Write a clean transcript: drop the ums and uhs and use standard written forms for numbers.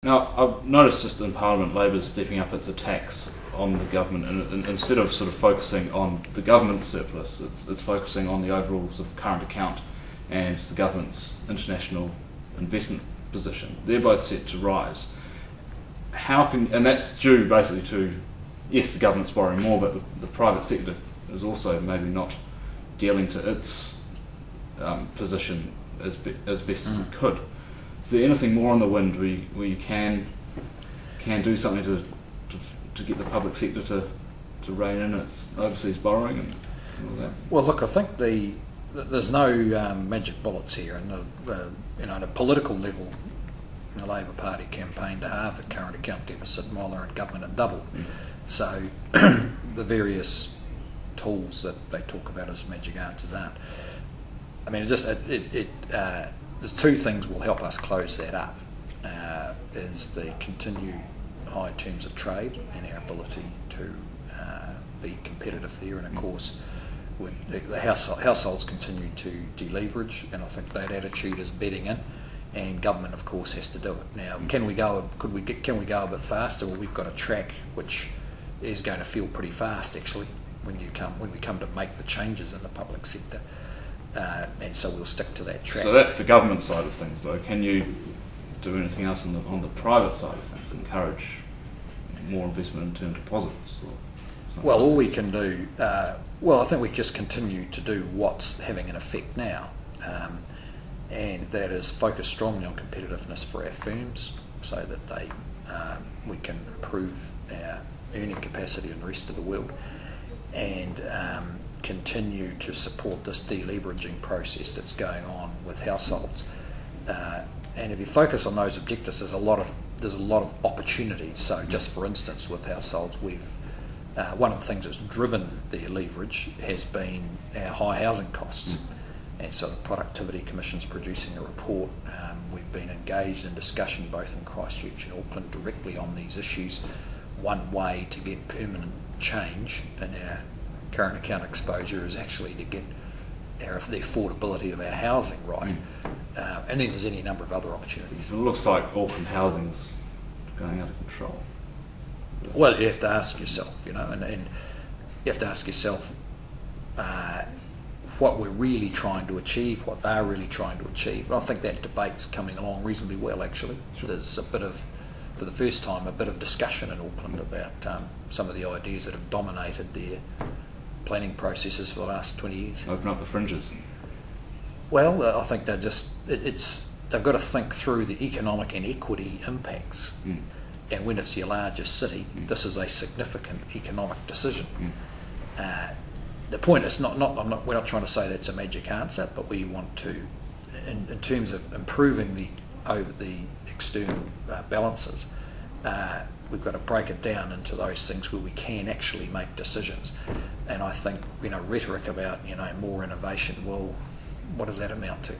Now, I've noticed just in Parliament, Labour's stepping up its attacks on the government, and instead of sort of focusing on the government's surplus, it's focusing on the overall sort of current account and the government's international investment position. They're both set to rise. And that's due basically to, yes, the government's borrowing more, but the private sector is also maybe not dealing to its position as best as it could. Is there anything more on the wind where you can do something to get the public sector to rein in its overseas borrowing and all that? Well, look, I think there's no magic bullets here, and at a political level, the Labor Party campaigned to halve the current account deficit while they're in government at double. So the various tools that they talk about as magic answers aren't. I mean, there's two things will help us close that up. Is the continued high terms of trade and our ability to be competitive there, and of course the households continue to deleverage, and I think that attitude is bedding in, and government of course has to do it. Now, can we go a bit faster? Well, we've got a track which is going to feel pretty fast actually when we come to make the changes in the public sector. And so we'll stick to that track. So that's the government side of things, though. Can you do anything else on the private side of things? Encourage more investment in term deposits? Well, all we can do, I think we just continue to do what's having an effect now, and that is focus strongly on competitiveness for our firms, so that we can improve our earning capacity in the rest of the world, and continue to support this deleveraging process that's going on with households. And if you focus on those objectives, there's a lot of opportunities. So, just for instance, with households, one of the things that's driven their leverage has been our high housing costs. And so the Productivity Commission's producing a report. We've been engaged in discussion both in Christchurch and Auckland directly on these issues. One way to get permanent change in our current account exposure is actually to get the affordability of our housing right. And then there's any number of other opportunities. It looks like Auckland housing's going out of control. Well, you have to ask yourself, and you have to ask yourself what we're really trying to achieve, what they're really trying to achieve. And I think that debate's coming along reasonably well, actually. Sure. There's for the first time, a bit of discussion in Auckland about some of the ideas that have dominated their planning processes for the last 20 years. Open up the fringes. Well, I think they've got to think through the economic and equity impacts. And when it's your largest city, this is a significant economic decision. The point is we're not trying to say that's a magic answer, but we want to, in terms of improving the external balances, we've got to break it down into those things where we can actually make decisions. And I think rhetoric about more innovation, well, what does that amount to?